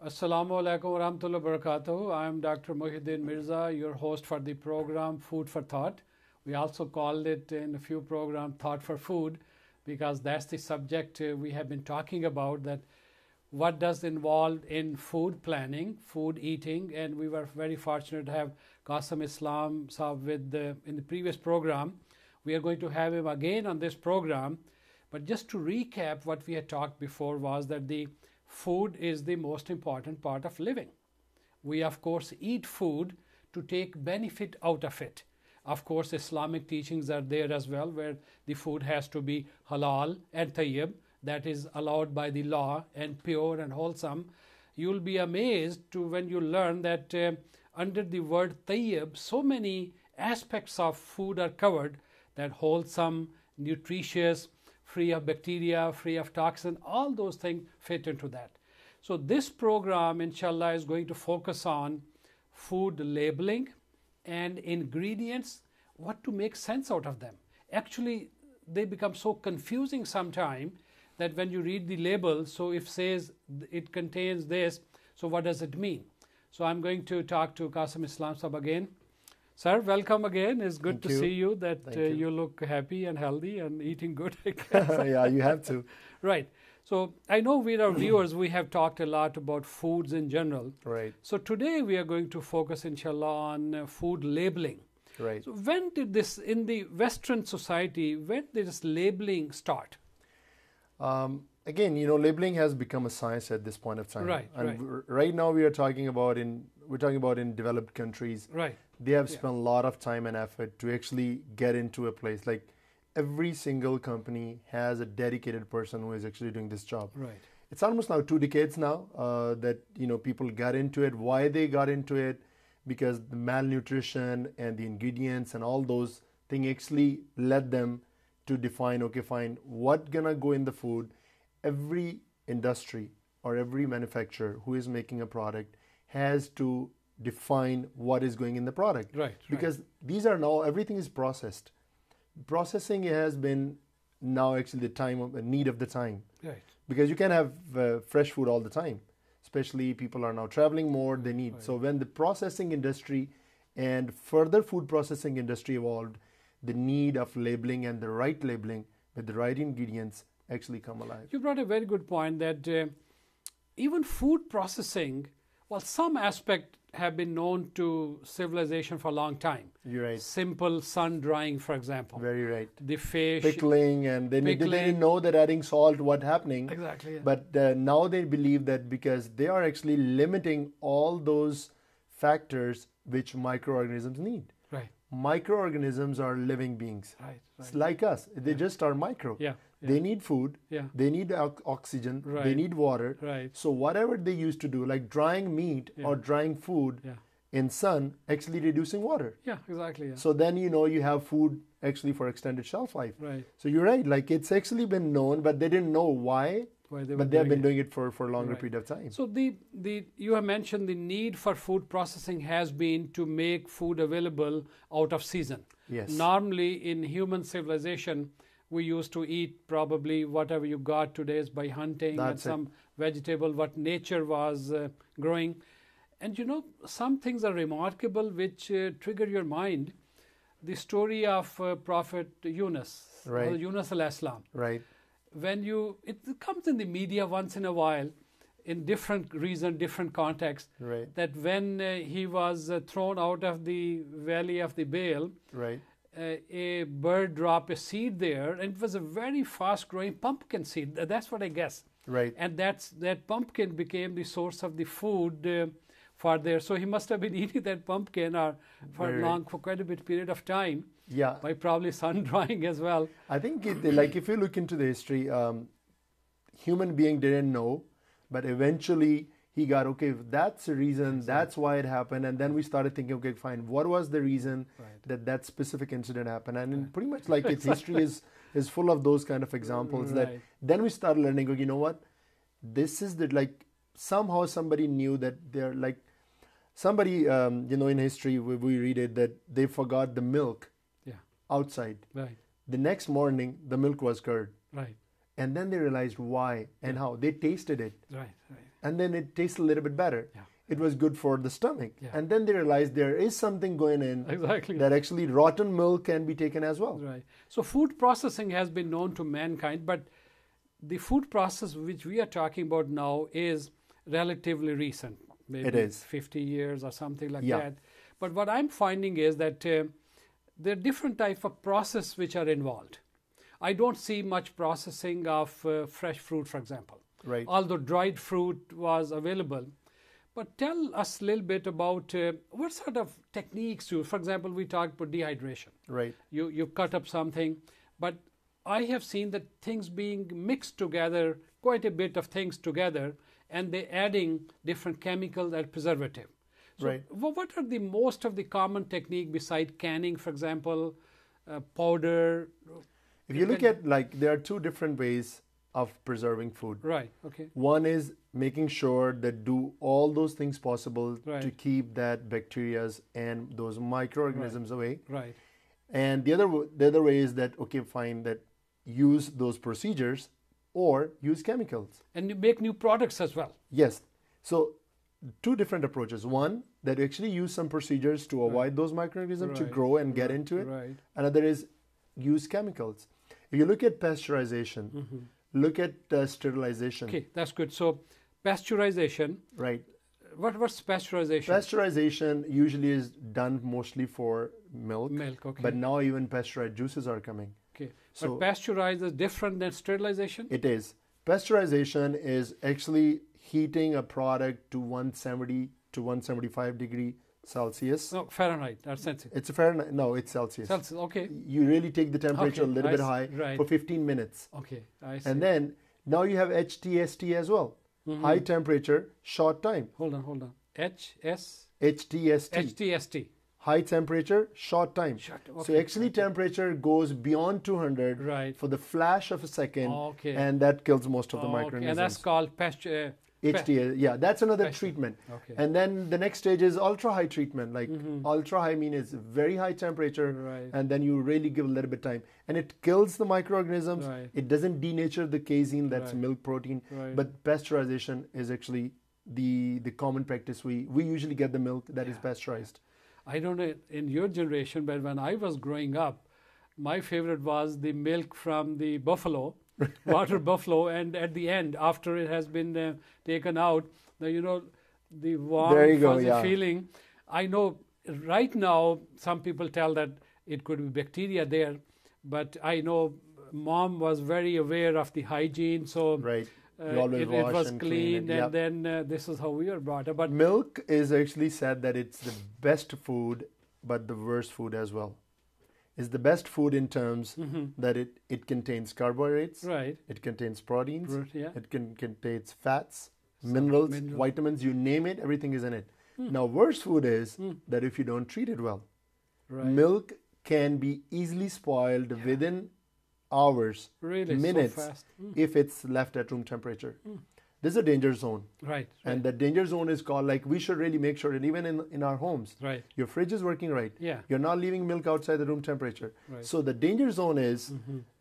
Assalamu alaikum wa rahmatullahi wa barakatuh. I am Dr. Muhyiddin Mirza, your host for the program Food for Thought. We also called it in a few programs Thought for Food because that's the subject we have been talking about, that what does involve in food planning, food eating, and we were very fortunate to have Qasim Islam Saab in the previous program. We are going to have him again on this program, but just to recap what we had talked before was that the food is the most important part of living. We of course eat food to take benefit out of it. Of course Islamic teachings are there as well, where the food has to be halal and tayyib, that is allowed by the law, and pure and wholesome. You'll be amazed when you learn that under the word tayyib so many aspects of food are covered, that wholesome, nutritious, free of bacteria, free of toxin, all those things fit into that. So this program inshallah is going to focus on food labeling and ingredients, what to make sense out of them. Actually they become so confusing sometimes that when you read the label, so if says it contains this, so what does it mean? So I'm going to talk to Qasim Islam Sahab again. Sir, welcome again. It's good to see you, that you look happy and healthy and eating good, I guess. Yeah, you have to. Right. So I know with our viewers, we have talked a lot about foods in general. Right. So today we are going to focus, inshallah, on food labeling. Right. So when did this, in the Western society, when did this labeling start? Again, labeling has become a science at this point of time. Right. And right now we are talking about in developed countries. Right. They have spent a lot of time and effort to actually get into a place. Like every single company has a dedicated person who is actually doing this job. Right. It's almost now 2 decades now that people got into it. Why they got into it? Because the malnutrition and the ingredients and all those things actually led them to define, okay, fine, what gonna go in the food. Every industry or every manufacturer who is making a product has to define what is going in the product. Right. Because these are now, everything is processed. Processing has been now actually the time of the need of the time. Right. Because you can't have fresh food all the time. Especially people are now traveling more, they need. Right. So when the processing industry and further food processing industry evolved, the need of labeling and the right labeling with the right ingredients actually come alive. You brought a very good point that even food processing, well, some aspect have been known to civilization for a long time. You're right. Simple sun drying, for example. Very right. The fish. Pickling, and they didn't know that adding salt, what happening. Exactly. Yeah. But now they believe that because they are actually limiting all those factors which microorganisms need. Right. Microorganisms are living beings. Right. It's like us. They just are micro. Yeah. They need food. Yeah. They need oxygen. Right. They need water. Right. So whatever they used to do, like drying meat or drying food in sun, actually reducing water. Yeah, exactly. Yeah. So then you have food actually for extended shelf life. Right. So you're right. Like it's actually been known, but they didn't know why. But they have been doing it for a longer period of time. So you have mentioned the need for food processing has been to make food available out of season. Yes. Normally in human civilization, we used to eat probably whatever you got today is by hunting and some vegetable, what nature was growing. And some things are remarkable which trigger your mind. The story of Prophet Yunus, right. Yunus al-Islam. Right. When it comes in the media once in a while, in different reason, different context, right. that when he was thrown out of the valley of the Baal, right. A bird dropped a seed there, and it was a very fast-growing pumpkin seed. That's what I guess. Right. And that pumpkin became the source of the food for there. So he must have been eating that pumpkin for quite a bit period of time. Yeah. By probably sun drying as well. I think if you look into the history, human being didn't know, but eventually he got, okay, that's the reason, that's why it happened. And then we started thinking, okay, fine, what was the reason that specific incident happened? And pretty much like its history is full of those kind of examples that then we started learning, okay, you know what, this is somehow somebody knew that they're like, somebody, in history, we read it, that they forgot the milk outside. Right. The next morning, the milk was curd. Right. And then they realized why and how. They tasted it. Right. and then it tastes a little bit better. Yeah. It was good for the stomach. Yeah. And then they realized there is something going in Exactly. that actually rotten milk can be taken as well. Right. So food processing has been known to mankind, but the food process which we are talking about now is relatively recent. Maybe It is. 50 years or something like Yeah. that. But what I'm finding is that there are different types of process which are involved. I don't see much processing of fresh fruit, for example. Right. Although dried fruit was available. But tell us a little bit about what sort of techniques you, for example, we talked about dehydration. Right. You cut up something, but I have seen that things being mixed together, quite a bit of things together, and they adding different chemicals and preservative. So Right. what are the most of the common technique beside canning, for example, powder? If you look at, like, there are two different ways of preserving food. Right, okay. One is making sure that do all those things possible to Right. keep that bacteria and those microorganisms away. Right, And the other way is that, okay, fine, that use those procedures or use chemicals. and you make new products as well. Yes. So two different approaches. One, that you actually use some procedures to avoid those microorganisms to Right. grow and get into it. Right. Another is use chemicals. If you look at pasteurization, look at sterilization. Okay, that's good. So pasteurization, Right. what's pasteurization? Pasteurization usually is done mostly for milk. Milk, okay. But now even pasteurized juices are coming. Okay, So- but pasteurize is different than sterilization? It is. Pasteurization is actually heating a product to 170 to 175 degree Celsius. No, Fahrenheit, that's Celsius. It's a Fahrenheit. No, it's Celsius. Celsius, okay. You really take the temperature Okay, a little I bit see. high Right. for 15 minutes. Okay, I see. And then now you have HTST as well. High temperature, short time. Hold on. HS, HTST. HTST. High temperature, short time. Short, So okay, actually temperature goes beyond 200 Right. for the flash of a second. Okay. And that kills most of the Okay, microorganisms. and that's called HTA, yeah, that's another Pasture. treatment. Okay. And then the next stage is ultra high treatment. Like ultra high means very high temperature, Right. and then you really give a little bit time, and it kills the microorganisms. Right. It doesn't denature the casein, that's Right. milk protein. Right. But pasteurization is actually the common practice. We usually get the milk that is pasteurized. I don't know in your generation, but when I was growing up, my favorite was the milk from the buffalo, water buffalo, and at the end, after it has been taken out, the warm, There you go, fuzzy yeah. feeling. I know right now some people tell that it could be bacteria there, but I know mom was very aware of the hygiene, so Right. You always it wash was and clean, clean it. and then this is how we were brought up. But Milk is actually said that it's the best food, but the worst food as well. It's the best food in terms that it contains carbohydrates, right, it contains proteins, yeah. it contains fats, minerals, vitamins, you name it, everything is in it. Now, worst food is that if you don't treat it well, Right. milk can be easily spoiled within hours, Really, minutes, so fast. if it's left at room temperature. This is a danger zone. Right, And the danger zone is called, like, we should really make sure that even in our homes, right, your fridge is working right. yeah, You're not leaving milk outside the room temperature. Right. So the danger zone is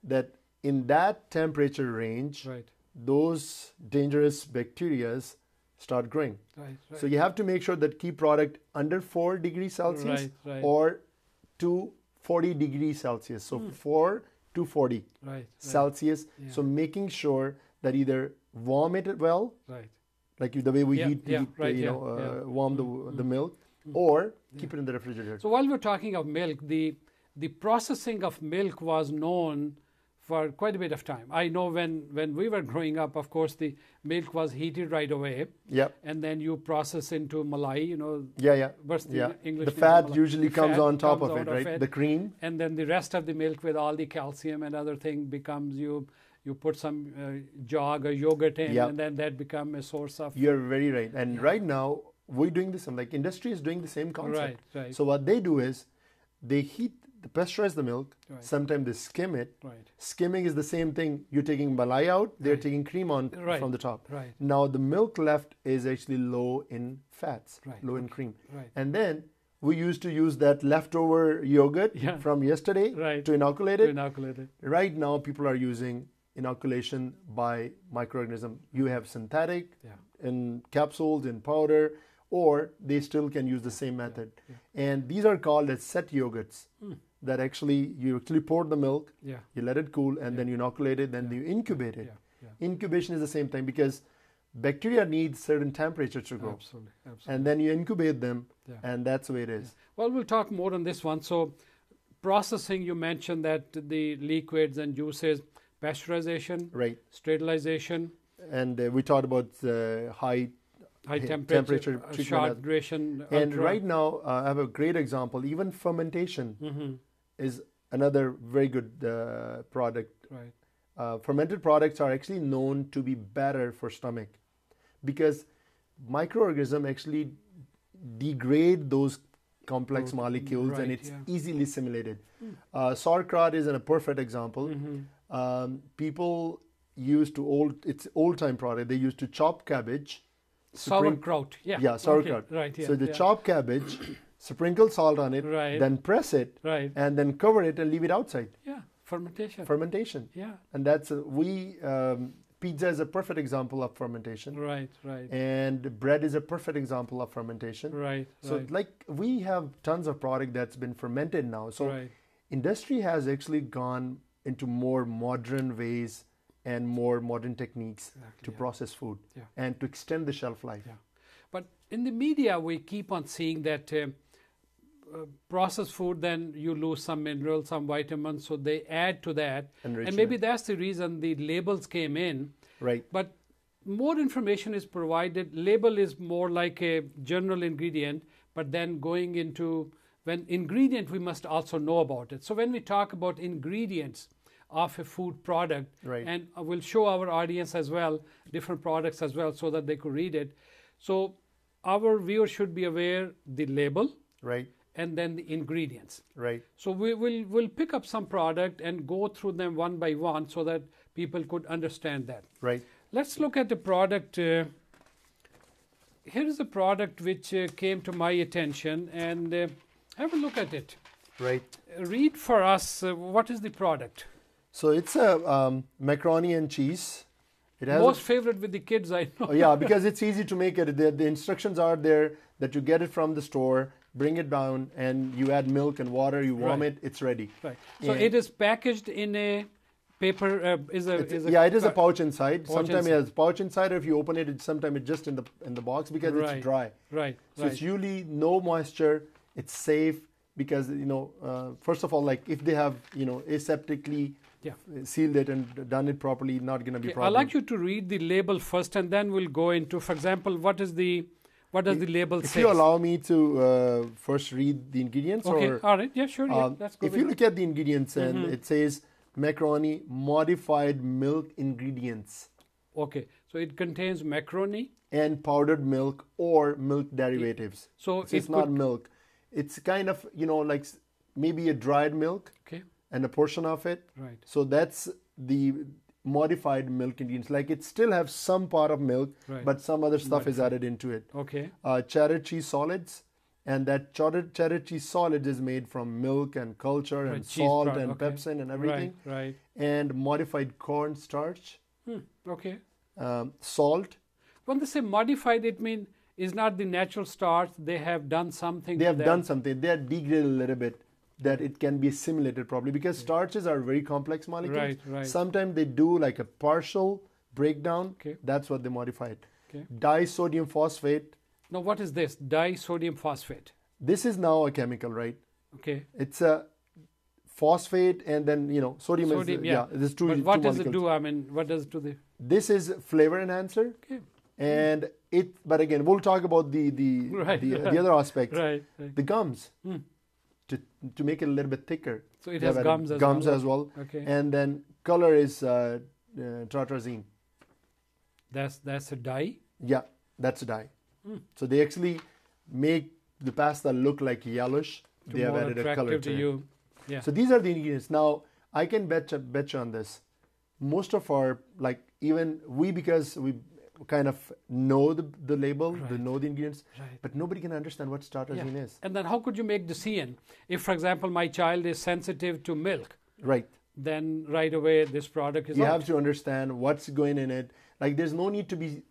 that in that temperature range, right, those dangerous bacteria start growing. right, right. So you have to make sure that keep product under 4 degrees Celsius Right, right. or to 40 degrees Celsius. So 4 to 40 right, Celsius. Yeah. So making sure that either warm it well, right, like the way we Yeah, heat, yeah, right, yeah, warm the milk, or keep it in the refrigerator. So while we're talking of milk, the processing of milk was known for quite a bit of time. I know when we were growing up, of course, the milk was heated right away, Yep. and then you process into malai, Yeah. what's the Yeah. English The name fat for malai? usually The comes fat on top comes of out it, right? The cream. And then the rest of the milk with all the calcium and other thing becomes you put some jog or yogurt in, Yep. and then that become a source of You're very right. And right now, we're doing this. Like, industry is doing the same concept. Right, right. So what they do is they pasteurize the milk. Right. Sometimes they skim it. right, Skimming is the same thing. You're taking malai out. They're Right. taking cream on Right. from the top. right, Now the milk left is actually low in fats, Right. low in cream. right. And then we used to use that leftover yogurt Yeah. from yesterday Right. to inoculate To it. inoculate it. Right now, people are using inoculation by microorganism. You have synthetic, Yeah. in capsules, in powder, or they still can use the same method. And these are called as set yogurts. That actually, you actually pour the milk, you let it cool, and then you inoculate it, then you incubate it. Incubation is the same thing because bacteria need certain temperatures to grow. Absolutely. And then you incubate them, and that's the way it is. Well, we'll talk more on this one. So processing, you mentioned that the liquids and juices, pasteurization, Right. sterilization, And we talked about high temperature treatment. short duration. And ultra. right now, I have a great example. Even fermentation is another very good product. Right. Fermented products are actually known to be better for stomach because microorganisms actually degrade those complex molecules, right, and it's easily assimilated. Sauerkraut is a perfect example. People used to it's old time product. They used to chop cabbage. Sauerkraut. Yeah, sauerkraut. Okay, right. Yeah, So the chopped cabbage, sprinkle salt on it, Right. then press it, Right. and then cover it and leave it outside. Yeah. Fermentation. Fermentation. Yeah. And that's pizza is a perfect example of fermentation. Right. Right. And bread is a perfect example of fermentation. Right. So right. like we have tons of product that's been fermented now. So Right. industry has actually gone into more modern ways and more modern techniques to process food and to extend the shelf life. Yeah. But in the media, we keep on seeing that processed food, then you lose some minerals, some vitamins, so they add to that. And maybe that's the reason the labels came in. Right. But more information is provided. Label is more like a general ingredient, but then going into when ingredient, we must also know about it. So when we talk about ingredients of a food product, Right. and we'll show our audience as well, different products as well, so that they could read it. So our viewers should be aware the label, Right. and then the ingredients. Right. So we'll pick up some product and go through them one by one so that people could understand that. Right. Let's look at the product. Here is a product which came to my attention, and have a look at it. Right. Read for us what is the product. So it's a macaroni and cheese. It has Most favorite with the kids, I know. yeah, because it's easy to make it. The instructions are there that you get it from the store, bring it down, and you add milk and water. You warm Right. it. It's ready. Right. So And it is packaged in a paper. it is a pouch inside. Sometimes it has pouch inside, or if you open it, sometimes it's just in the box because Right. it's dry. Right. So it's usually no moisture. It's safe because first of all, like if they have aseptically sealed it and done it properly, not going to be I'd problem. like you to read the label first, and then we'll go into, for example, what does the label say? If you allow me to first read the ingredients. Okay, or, all right, yeah, sure, let's go. If you look at the ingredients, and it says macaroni modified milk ingredients. Okay, so it contains macaroni and powdered milk or milk derivatives. So it's not milk. It's kind of like maybe a dried milk. Okay. And a portion of it. Right. So that's the modified milk ingredients. Like it still have some part of milk, but some other stuff is added into it. Okay. Cheddar cheese solids, and that cheddar cheese solid is made from milk and culture and salt and pepsin and everything. Right. And modified corn starch. Okay. Salt. When they say modified, it means is not the natural starch. They have done something. They have done something. They are degraded a little bit, that it can be assimilated properly, because starches are very complex molecules. Right. Sometimes they do like a partial breakdown. Okay. That's what they modify it. Okay. Disodium phosphate. Now, what is this? Disodium phosphate. This is now a chemical, right? Okay. It's a phosphate, and then sodium is there's two. But what two does molecules. it do? I mean, what does it to the? This is flavor enhancer. Okay. And but again, we'll talk about the other aspect. Right. The gums. To make it a little bit thicker. So it has gums as well. Okay. And then color is tartrazine. That's a dye? Yeah, that's a dye. So they actually make the pasta look like yellowish. They have added a color to you. Yeah. So these are the ingredients. Now, I can bet you on this. Most of our, even we, because we kind of know the label, they know the ingredients, but nobody can understand what tartrazine is. And then how could you make decision? If, for example, my child is sensitive to milk, right? Then right away this product is You have to understand what's going in it. Like there's no need to be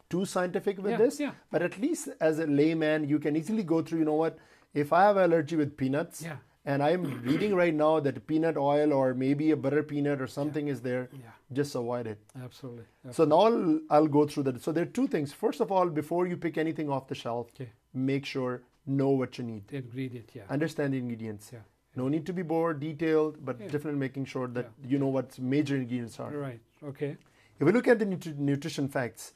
too scientific with Yeah, this, yeah. but at least as a layman, you can easily go through, you know what, if I have allergy with peanuts, Yeah. and I'm reading right now that peanut oil or maybe a butter peanut or something is there, Yeah. just avoid it. Absolutely. So now I'll go through that. So there are two things. First of all, before you pick anything off the shelf, Okay. make sure know what you need. The ingredient, yeah. Understand the ingredients. Yeah. No need to be more detailed, but Yeah. definitely making sure that you know what major ingredients are. Right. Okay. If we look at the nutrition facts,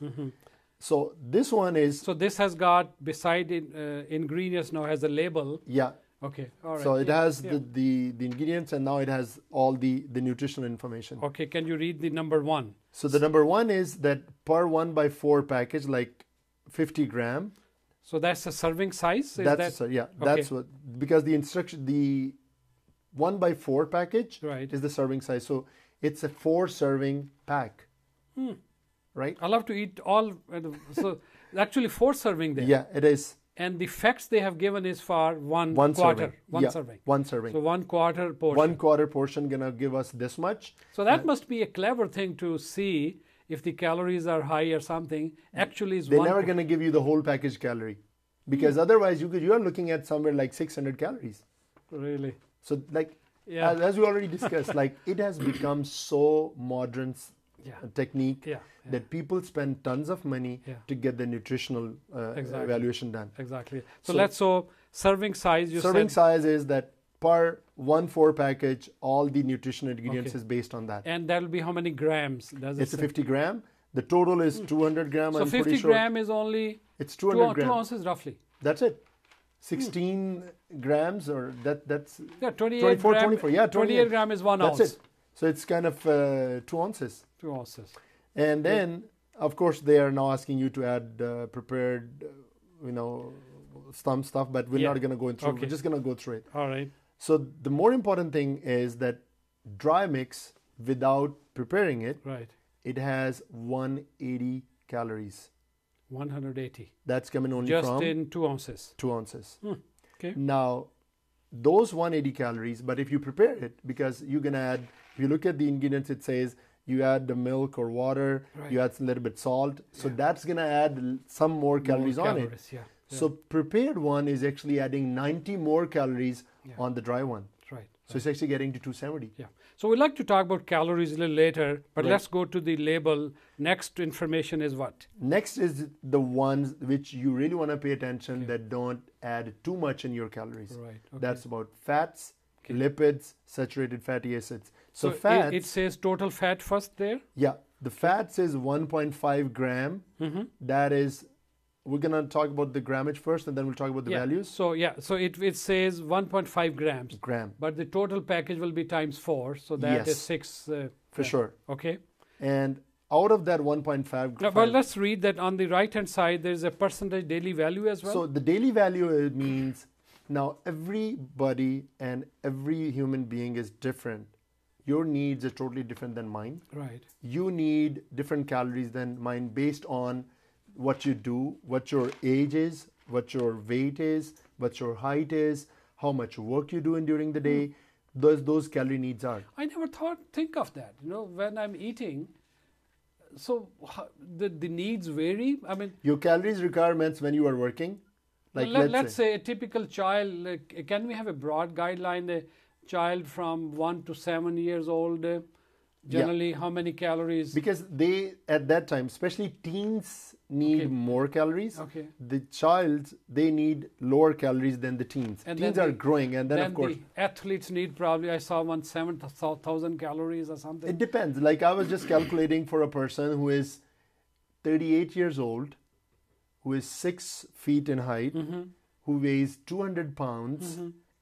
so this one is, So this has got beside ingredients now has a label. yeah. Okay. All right. So it Yeah, has yeah. the ingredients, and now it has all the nutritional information. Okay. Can you read the number 1? So the number one is that per 1x4 package, like 50 gram. So that's the serving size. Is That's that yeah. okay. That's what, because the instruction, the 1x4 package Right. is the serving size. So it's a 4 serving pack, right? I love to eat all. So actually 4 serving there. Yeah, it is And the facts they have given is for one one quarter, serving. one Yeah, serving. one serving. So 1/4 portion. 1/4 portion gonna give us this much. So that must be a clever thing to see if the calories are high or something. Actually, is They're one. never gonna give you the whole package calorie, because otherwise you are looking at somewhere like 600 calories. Really. So like Yeah. as we already discussed, like it has become so modern Yeah. technique Yeah. Yeah. that people spend tons of money Yeah. to get the nutritional Exactly. evaluation done. Exactly. So- So serving size. You Serving said, size is that per 1/4 package, all the nutritional ingredients Okay. is based on that. and that will be how many grams? Does it It's a say? 50 gram. The total is 200 gram. So I'm 50 pretty sure gram is only it's 2 200 grams. ounces roughly. That's it. 16 grams, or that's Yeah, 28 24, gram. 24. Yeah, 28 gram is 1 that's ounce. it. So it's kind of 2 ounces. 2 ounces. And then, of course, they are now asking you to add prepared, some stuff, but we're Yeah. not going to go through. Okay. We're just going to go through it. All right. So the more important thing is that dry mix, without preparing it, Right. it has 180 calories. 180. That's coming only Just from in 2 ounces. 2 ounces. Okay. Now, those 180 calories, but if you prepare it, because you can add, if you look at the ingredients, it says you add the milk or water, Right. you add a little bit salt. So Yeah. that's going to add some more calories on it. Calories, yeah. So prepared one is actually adding 90 more calories Yeah. on the dry one. Right. So it's actually getting to 270. Yeah. So we'd like to talk about calories a little later, but Right. let's go to the label. Next information is what? Next is the ones which you really want to pay attention that don't add too much in your calories. Right. Okay. That's about fats, Okay. lipids, saturated fatty acids. So, it- fats, It says total fat first there. yeah, the fats is 1.5 gram. Mm-hmm. That is, we're going to talk about the grammage first, and then we'll talk about the Yeah. values. So it says 1.5 grams, Gram, but the total package will be times 4, so that is Yes. 6. for grams. sure. Okay. And out of that 1.5 Now, well, let's read that on the right hand side. There's a percentage daily value as well. So the daily value means now everybody and every human being is different. Your needs are totally different than mine. Right. You need different calories than mine based on what you do, what your age is, what your weight is, what your height is, how much work you're doing during the day. Those calorie needs are. I never think of that. When I'm eating, so the needs vary. I mean, Your calories requirements when you are working, like let's say a typical child. Like, can we have a broad guideline? A child from 1 to 7 years old, generally, how many calories? because they at that time, especially teens, need Okay. more calories. Okay. The child, they need lower calories than the teens. And Teens then are the- growing, and then of course the athletes need probably, I saw one 7,000 calories or something. it depends. Like I was just calculating for a person who is 38 years old, who is 6 feet in height, Mm-hmm. who weighs 200 pounds,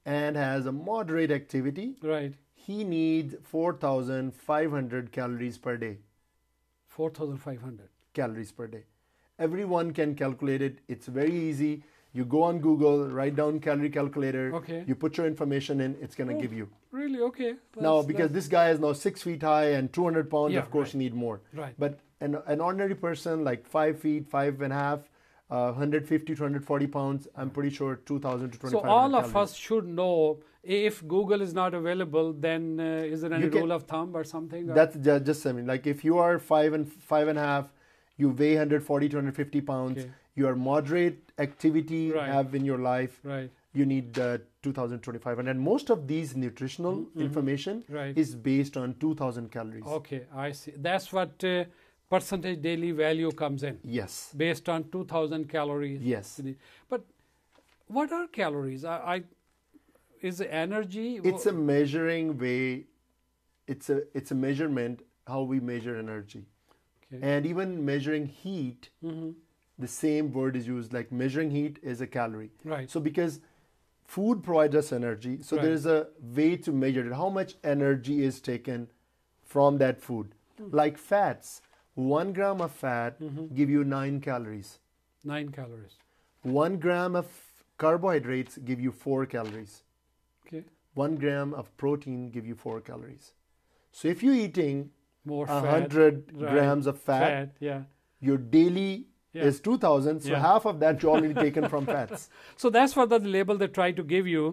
and has a moderate activity. Right. He needs 4,500 calories per day. 4,500. Calories per day. Everyone can calculate it. It's very easy. You go on Google, write down calorie calculator. Okay. You put your information in, it's going to give you. Really? Okay. Now, because this guy is now 6 feet high and 200 pounds, Yeah, of course, right. you need more. Right. But an ordinary person like 5 feet, 5.5, 150 to 140 pounds, I'm pretty sure 2,000 to So 2,500 all of calories. us should know if Google is not available, then is there any You can- rule of thumb or something? Or- That's just I mean, like if you are 5 and 5.5, you weigh 140 to 150 pounds, Okay. your moderate activity Right. have in your life, Right. you need 2,000 and most of these nutritional information Right. is based on 2,000 calories. Okay, I see. That's what percentage daily value comes in, Yes. based on 2,000 calories. Yes. But what are calories? Is it energy? It's a measuring way. It's a measurement how we measure energy, Okay. and even measuring heat. The same word is used. Like measuring heat is a calorie. Right. So because food provides us energy, so Right. there is a way to measure it. How much energy is taken from that food? Like fats, 1 gram of fat give you 9 calories. 9 calories. 1 gram of carbohydrates give you 4 calories. Okay. 1 gram of protein give you 4 calories. So if you're eating More fat. 100 Right. grams of fat, Yeah. your daily Yeah. is 2,000, so Yeah. half of that you already taken from fats. So that's what the label they try to give you,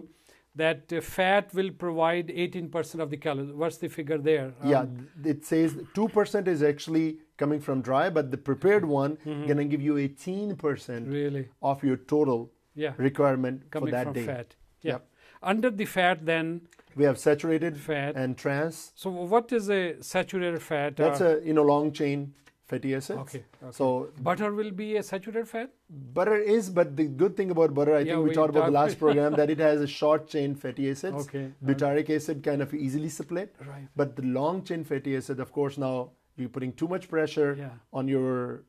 that fat will provide 18% of the calories. What's the figure there? Yeah, it says 2% is actually coming from dry, but the prepared one gonna give you 18% Really? of your total Yeah. requirement Coming for that from day. fat. Yeah. Yep. Under the fat, then, We have saturated Fat. and trans. so what is a saturated fat? That's a long chain fatty acids. Okay. So Butter will be a saturated fat? butter is, but the good thing about butter, I Yeah, think we we talked about the talked- last program, that it has a short chain fatty acids. Okay. Butyric acid kind of easily split. Right. But the long chain fatty acid, of course, now you're putting too much pressure Yeah. on your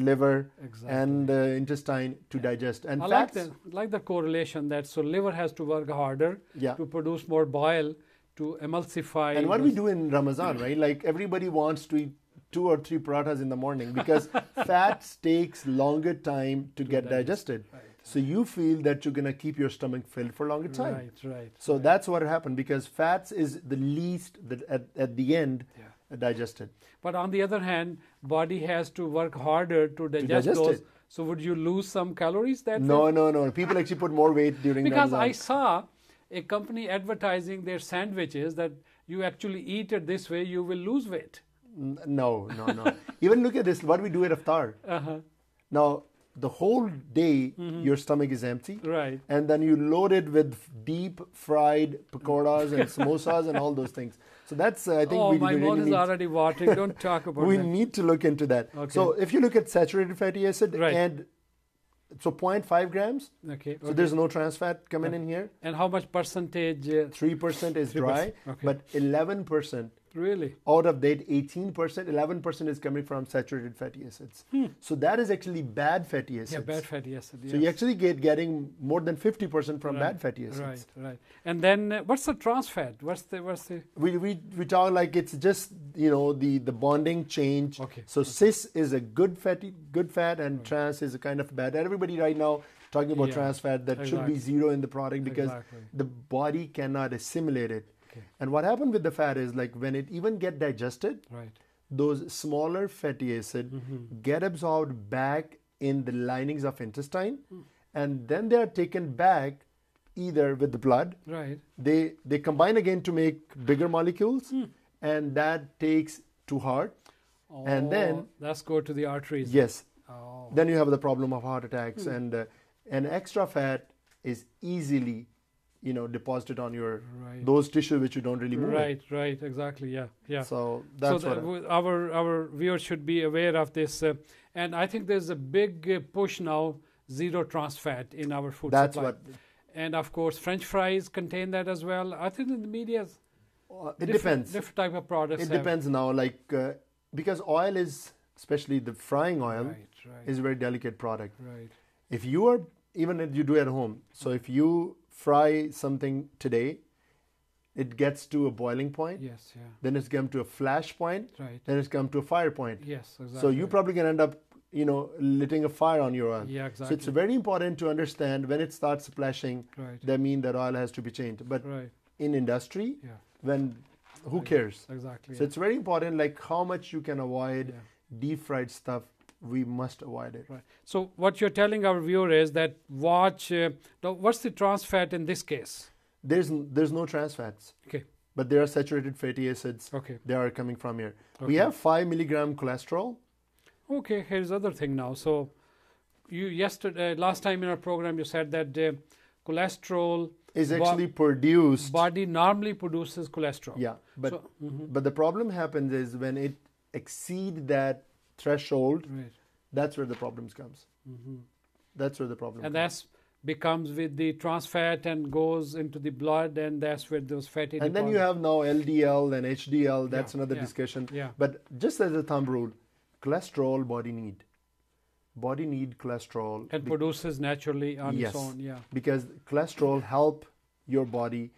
liver Exactly. and intestine to digest. And I fats, like the correlation that so liver has to work harder yeah. to produce more bile to emulsify. And what we those- do in Ramadan, right? Like everybody wants to eat 2 or 3 parathas in the morning because fats takes longer time to get digested. Right. So you feel that you're going to keep your stomach filled for longer time. Right. So that's what happened because fats is the least that at the end Yeah. digested. But on the other hand, body has to work harder to digest digest those. it. So would you lose some calories that way? No. People actually put more weight during Because Ramadan. I saw a company advertising their sandwiches that you actually eat it this way, you will lose weight. No. Even look at this. What we do at iftar. Uh-huh. Now, the whole day, your stomach is empty. Right. And then you load it with deep fried pakoras and samosas and all those things. So that's, I think, Oh, we my really mouth is need, already watering. Don't talk about we that. need to look into that. Okay. So if you look at saturated fatty acid Right. and so 0.5 grams, Okay. so there's no trans fat coming in here. And how much percentage? 3% is dry, 3%, okay. but 11%. Really? Out of that 18%, 11% is coming from saturated fatty acids. So that is actually bad fatty acids. Yeah, bad fatty acid. So you actually getting more than 50% from Right, bad fatty acids. Right. And then what's the trans fat? What's the? We talk like it's just the bonding change. Okay. So cis is a good fat and trans is a kind of bad. Everybody right now talking about Yeah, trans fat that should be exactly. 0 in the product because Exactly. the body cannot assimilate it. Okay. And what happened with the fat is like when it even get digested, Right. those smaller fatty acid get absorbed back in the linings of intestine, and then they are taken back either with the blood. Right. They combine again to make bigger molecules, and that takes to heart. And then- let's go to the arteries. Yes, Oh. then you have the problem of heart attacks, and extra fat is easily deposited on your Right. those tissue which you don't really move. Right. Exactly. Yeah. So that's so what. our viewers should be aware of this, and I think there's a big push now, zero trans fat in our food That's supply. what. And of course, French fries contain that as well. I think in the media, It depends. Different type of products. It have- depends now, because oil is, especially the frying oil, Right. is a very delicate product. Right. If you are, even if you do at home, so if you fry something today, it gets to a boiling point, Yes. Yeah. then it's come to a flash point, Right. then it's come to a fire point. Yes. Exactly. So you probably can end up, lighting a fire on your oil. Yeah. So Exactly. it's very important to understand when it starts splashing, Right. that means that oil has to be changed. But Right. in industry, Yeah. who cares? Exactly. So it's very important, like how much you can avoid Yeah. deep fried stuff. We must avoid it. Right. So what you're telling our viewer is that watch. Now, what's the trans fat in this case? There's no trans fats, Okay. but there are saturated fatty acids. Okay. They are coming from here. Okay. We have 5 milligram cholesterol. Okay, here's other thing now. So you last time in our program, you said that cholesterol Is actually produced. body normally produces cholesterol. Yeah, but So, but the problem happens is when it exceed that threshold, right. that's where the problems comes. That's where the problem And comes. that's becomes with the trans fat and goes into the blood, and that's where those fatty And then you deposits- have now LDL and HDL. That's Yeah, another yeah, discussion. yeah. But just as a thumb rule, cholesterol body need. Body need cholesterol. and produces naturally on Yes. its own. Yeah, Because cholesterol help your body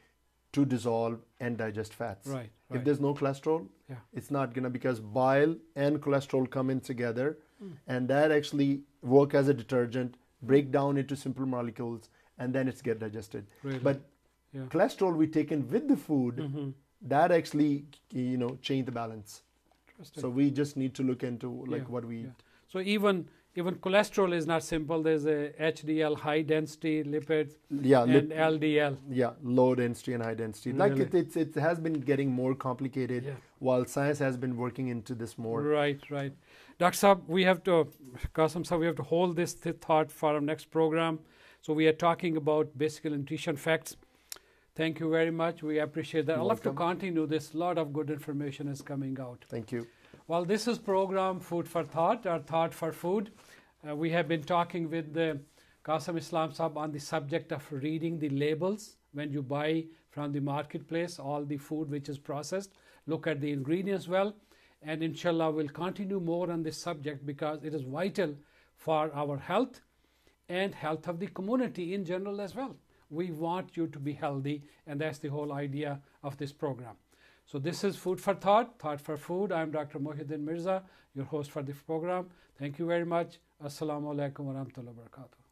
to dissolve and digest fats. right. If Right. there's no cholesterol, Yeah. it's not gonna, because bile and cholesterol come in together, Hmm. and that actually work as a detergent, break down into simple molecules, and then it's get digested. Really? But Yeah. cholesterol we taken with the food, that actually change the balance. Interesting. So we just need to look into like Yeah, what we yeah. eat. So even cholesterol is not simple. There's a HDL, high density lipids, Yeah, and LDL. yeah, low density and high density. Like Really? it has been getting more complicated, Yeah. while science has been working into this more. Right, right. Dr. Saab, we have to, Qasim Saab, we have to hold this thought for our next program. So we are talking about basic nutrition facts. Thank you very much. We appreciate that. You're I'd love to welcome. continue this. A lot of good information is coming out. Thank you. Well, this is program Food for Thought, or Thought for Food. We have been talking with Qasim Islam Saab on the subject of reading the labels when you buy from the marketplace, all the food which is processed. Look at the ingredients well. And inshallah, we'll continue more on this subject because it is vital for our health and health of the community in general as well. We want you to be healthy, and that's the whole idea of this program. So this is Food for Thought, Thought for Food. I'm Dr. Mohiuddin Mirza, your host for this program. Thank you very much. Assalamu alaikum wa rahmatullahi wa barakatuh.